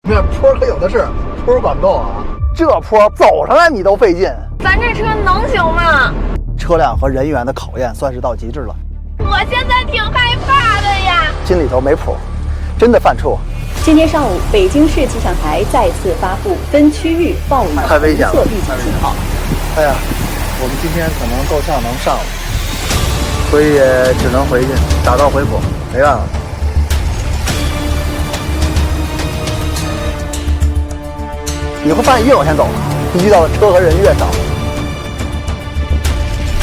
这坡可有的是，坡管够啊！这坡走上来你都费劲，咱这车能行吗？车辆和人员的考验算是到极致了。我现在挺害怕的呀，心里头没谱，真的犯怵。今天上午，北京市气象台再次发布分区域暴雨红色预警信号。哎呀，我们今天可能够呛能上了，所以也只能回去打道回府，没办法。你会发现越往前走，遇到的车和人越少。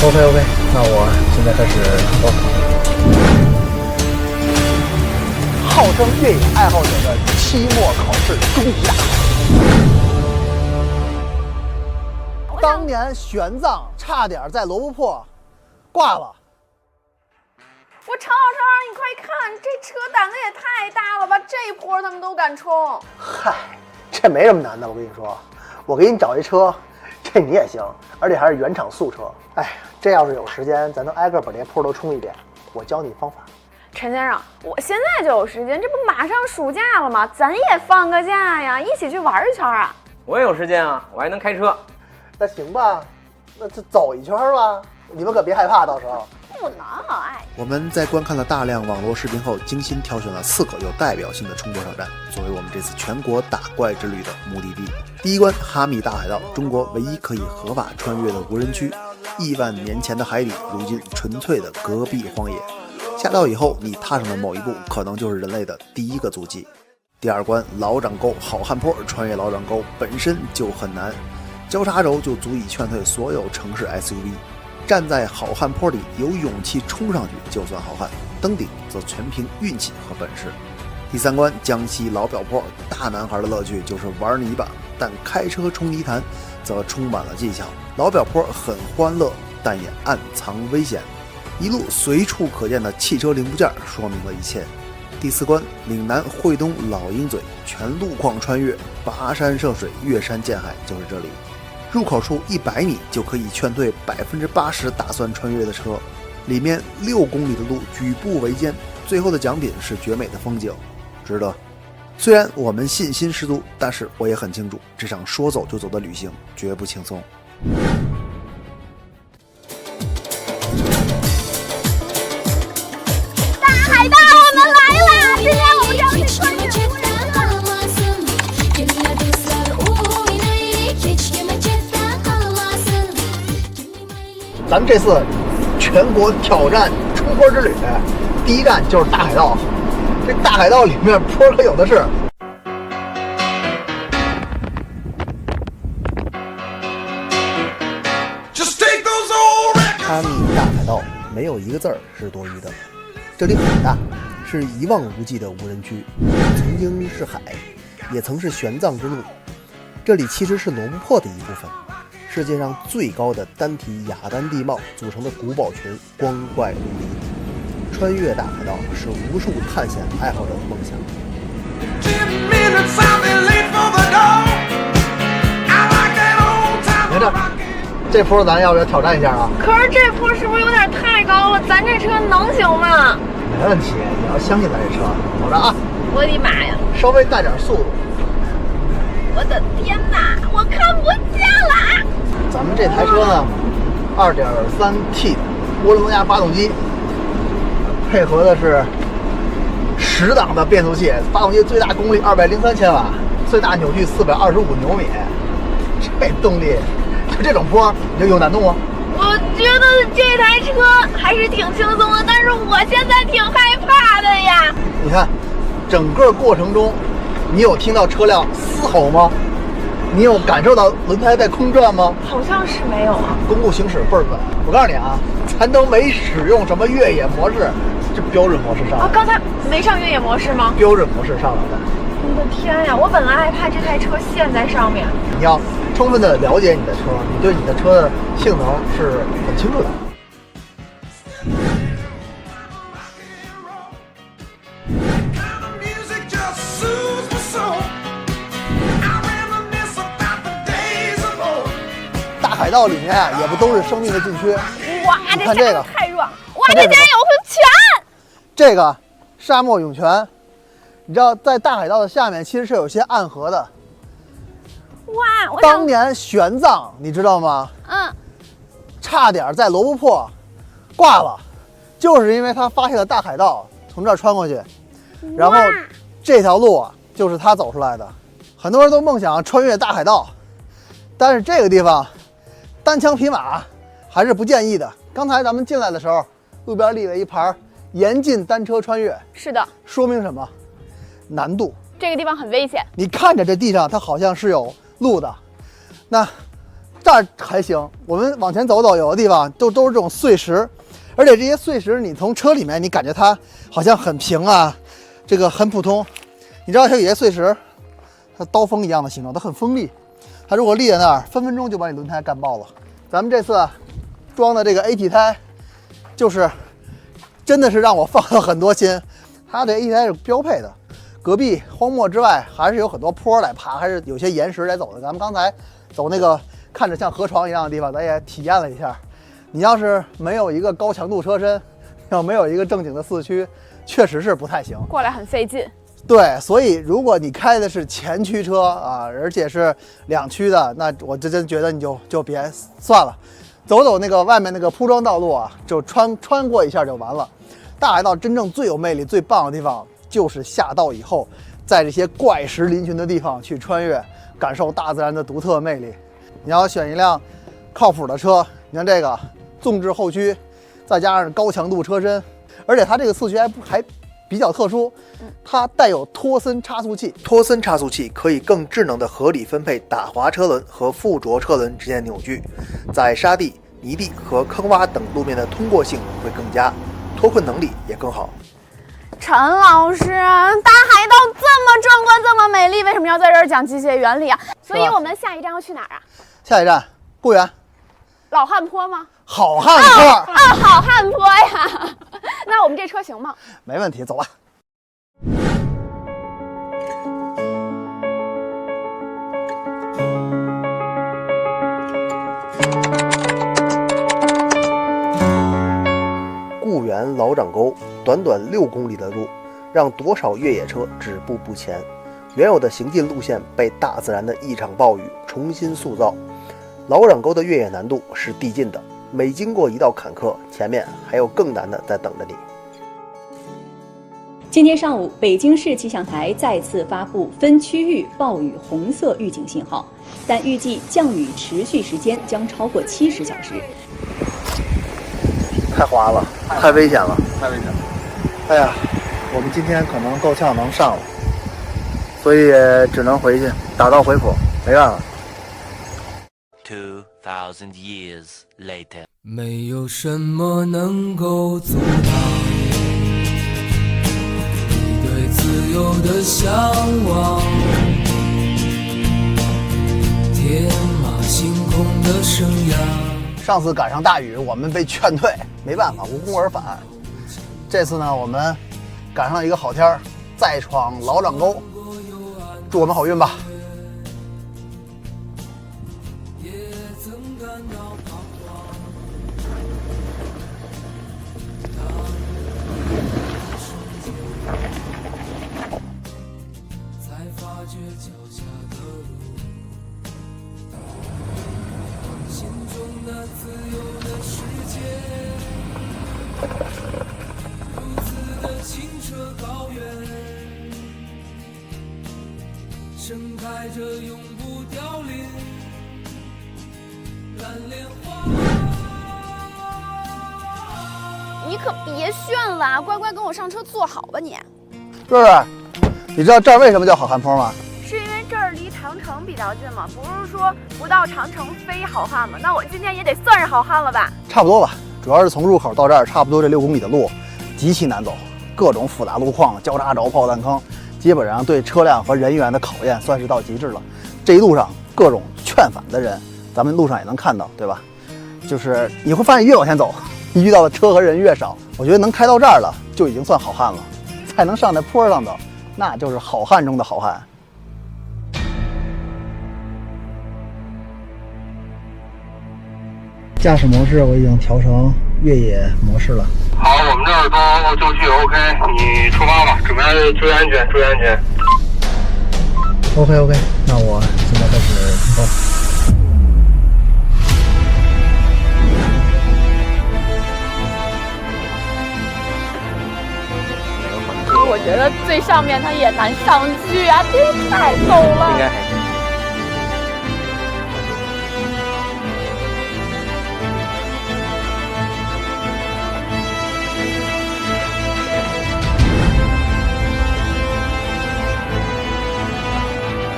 OK， 那我现在开始高考。号称越野爱好者的期末考试终极大考。当年玄奘差点在罗布泊挂了。我超，你快看，这车胆子也太大了吧！这坡他们都敢冲。嗨，这没什么难的，我跟你说，我给你找一车，这你也行，而且还是原厂素车。哎，这要是有时间，咱能挨个把这些坡都冲一遍。我教你方法。陈先生，我现在就有时间，这不马上暑假了吗？咱也放个假呀，一起去玩一圈啊！我也有时间啊，我还能开车。那行吧，那就走一圈吧。你们可别害怕，到时候。不能哎！我们在观看了大量网络视频后，精心挑选了4个有代表性的冲坡挑战，作为我们这次全国打怪之旅的目的地。第一关，哈密大海盗，中国唯一可以合法穿越的无人区。亿万年前的海底，如今纯粹的戈壁荒野。下到以后，你踏上的某一步，可能就是人类的第一个足迹。第二关，老掌沟好汉坡，穿越老掌沟本身就很难，交叉轴就足以劝退所有城市 SUV。站在好汉坡里，有勇气冲上去就算好汉，登顶则全凭运气和本事。第三关，江西老表坡，大男孩的乐趣就是玩泥巴，但开车冲泥潭则充满了技巧。老表坡很欢乐，但也暗藏危险，一路随处可见的汽车零部件说明了一切。第四关，岭南惠东老鹰嘴，全路况穿越，跋山涉水，越山见海，就是这里。入口处100米就可以劝退80%打算穿越的车，里面6公里的路举步维艰，最后的奖品是绝美的风景，值得。虽然我们信心十足，但是我也很清楚，这场说走就走的旅行绝不轻松。大海盗，我们来了！今天我们要去穿越无人咱们这次全国挑战冲坡之旅，第一站就是大海盗。这大海盗里面坡可有的是。哈密大海盗没有一个字儿是多余的，这里很大，是一望无际的无人区，曾经是海，也曾是玄奘之路。这里其实是罗布泊的一部分。世界上最高的单体雅丹地貌组成的古堡群光怪陆离，穿越大海盗是无数探险爱好者的梦想。来着，这坡咱要不要挑战一下啊？可是这坡是不是有点太高了？咱这车能行吗？没问题，你要相信咱这车。走着啊！我的妈呀！稍微带点速度。我的天哪，我看不见了！咱们这台车呢，2.3T 的涡轮增压发动机，配合的是10档的变速器，发动机最大功率203千瓦，最大扭矩425牛米。这动力，就这种坡，你就有难度吗？我觉得这台车还是挺轻松的，但是我现在挺害怕的呀。你看，整个过程中，你有听到车辆嘶吼吗？你有感受到轮胎在空转吗？好像是没有啊。公路行驶倍儿稳。我告诉你啊，咱都没使用什么越野模式，这标准模式上来。刚才没上越野模式吗？标准模式上来的。我的天呀！我本来害怕这台车陷在上面。你要充分的了解你的车，你对你的车的性能是很清楚的。海盗里面啊，也不都是生命的禁区。哇，你看这个太壮！哇，这竟然有喷泉！这个沙漠涌泉，你知道在大海道的下面其实是有些暗河的。哇，我当年玄奘你知道吗？差点在罗布泊挂了，就是因为他发现了大海道，从这儿穿过去，然后这条路啊就是他走出来的。很多人都梦想穿越大海道，但是这个地方单枪匹马还是不建议的。刚才咱们进来的时候，路边立了一牌严禁单车穿越，是的，说明什么？难度。这个地方很危险。你看着这地上它好像是有路的，那这儿还行，我们往前走走，有的地方都是这种碎石，而且这些碎石你从车里面你感觉它好像很平啊，这个很普通。你知道它有些碎石，它刀锋一样的形状，它很锋利，它如果立在那儿，分分钟就把你轮胎干爆了。咱们这次装的这个 AT 胎，就是真的是让我放了很多心，它的 AT 胎是标配的。隔壁荒漠之外还是有很多坡来爬，还是有些岩石来走的。咱们刚才走那个看着像河床一样的地方，咱也体验了一下。你要是没有一个高强度车身，要没有一个正经的四驱，确实是不太行，过来很费劲。对，所以如果你开的是前驱车啊，而且是2驱的，那我真觉得你就别算了，走走那个外面那个铺装道路啊，就穿过一下就完了。大海道真正最有魅力、最棒的地方，就是下道以后，在这些怪石嶙峋的地方去穿越，感受大自然的独特魅力。你要选一辆靠谱的车，你看这个纵置后驱，再加上高强度车身，而且它这个四驱还比较特殊，它带有托森差速器。托森差速器可以更智能的合理分配打滑车轮和附着车轮之间的扭矩，在沙地、泥地和坑洼等路面的通过性会更佳，脱困能力也更好。陈老师，大海道这么壮观，这么美丽，为什么要在这儿讲机械原理啊？所以我们下一站要去哪儿啊？下一站固原，老汉坡吗？好汉坡。好汉坡呀。那我们这车行吗？没问题，走吧。固原老掌沟，短短6公里的路，让多少越野车止步不前。原有的行进路线被大自然的一场暴雨重新塑造。老掌沟的越野难度是递进的，每经过一道坎坷，前面还有更难的在等着你。今天上午，北京市气象台再次发布分区域暴雨红色预警信号，但预计降雨持续时间将超过70小时。太滑了，太危险了，太危险了。哎呀，我们今天可能够呛能上了，所以只能回去，打道回府，没办法。2000 years later， 没有什么能够阻挡你对自由的向往，天马行空的生涯。上次赶上大雨，我们被劝退，没办法，无功而返。这次呢，我们赶上一个好天儿，再闯老掌沟，祝我们好运吧。盛开着永不凋零蓝莲花。你可别炫了，乖乖跟我上车坐好吧你。瑞瑞，你知道这儿为什么叫好汉坡吗？是因为这儿离长城比较近吗？不是说不到长城非好汉吗？那我今天也得算是好汉了吧？差不多吧，主要是从入口到这儿，差不多这6公里的路极其难走，各种复杂路况、交叉轴、炮弹坑，基本上对车辆和人员的考验算是到极致了。这一路上各种劝返的人，咱们路上也能看到，对吧？就是你会发现越往前走，遇到的车和人越少。我觉得能开到这儿了，就已经算好汉了。再能上在坡上走，那就是好汉中的好汉。驾驶模式我已经调成越野模式了。好，我们这儿都就绪 OK， 你出发吧，准备注意安全，注意安全。OK， 那我现在开始通报。我觉得最上面它也难上去啊，这太陡了。应该还行。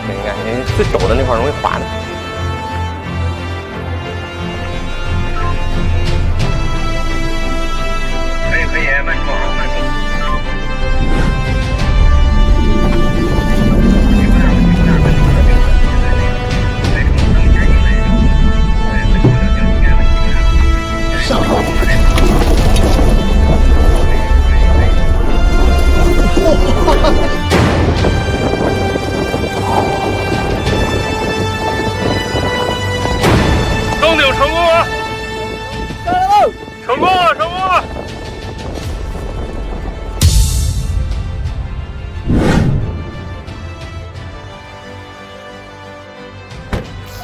应该，因为最陡的那块容易滑的。可以，慢速啊，慢速。登顶成功了！成功了，成功了！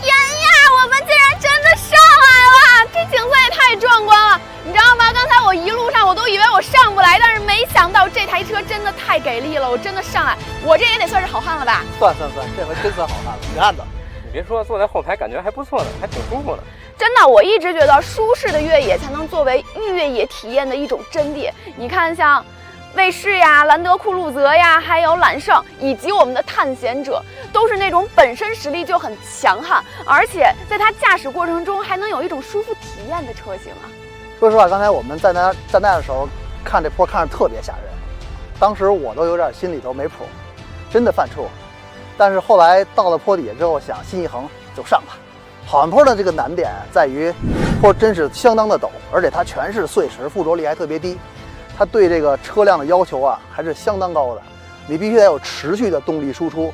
天呀，我们竟然真的上来了！这景色也太壮观了，你知道吗？刚才我一路上我都以为我上不来，但是没想到这台车真的太给力了，我真的上来，我这也得算是好汉了吧？算，这回真算好汉了，你看着。你别说，坐在后排感觉还不错呢，还挺舒服的。真的，我一直觉得舒适的越野才能作为越野体验的一种真谛。你看，像卫士呀、兰德酷路泽呀，还有揽胜，以及我们的探险者，都是那种本身实力就很强悍，而且在它驾驶过程中还能有一种舒服体验的车型啊。说实话，刚才我们站那的时候，看这坡看着特别吓人，当时我都有点心里头没谱，真的犯怵。但是后来到了坡底下之后，想心一横就上吧。好汉坡的这个难点在于，坡真是相当的陡，而且它全是碎石，附着力还特别低。它对这个车辆的要求啊还是相当高的，你必须得有持续的动力输出。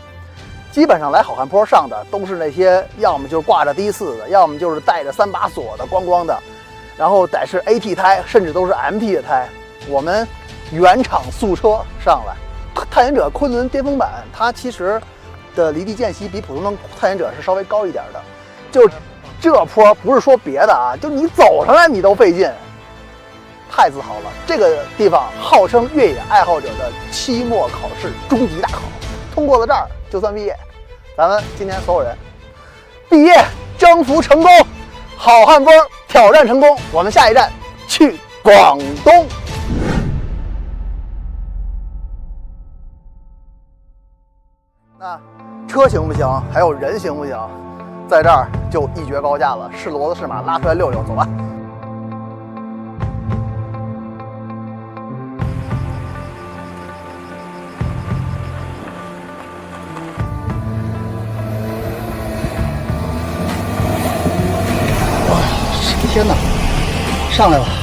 基本上来好汉坡上的都是那些要么就是挂着低4的，要么就是带着3把锁的咣咣的，然后得是 AT 胎，甚至都是 MT 的胎。我们原厂素车上来，探险者昆仑巅峰版它其实的离地间隙比普通的探险者是稍微高一点的，就这坡不是说别的啊，就你走上来你都费劲，太自豪了。这个地方号称越野爱好者的期末考试终极大考，通过了这儿就算毕业。咱们今年所有人毕业征服成功，好汉坡挑战成功，我们下一站去广东。那车行不行？还有人行不行？在这儿就一决高下了，是骡子是马，拉出来溜溜，走吧。哇，天哪！上来了。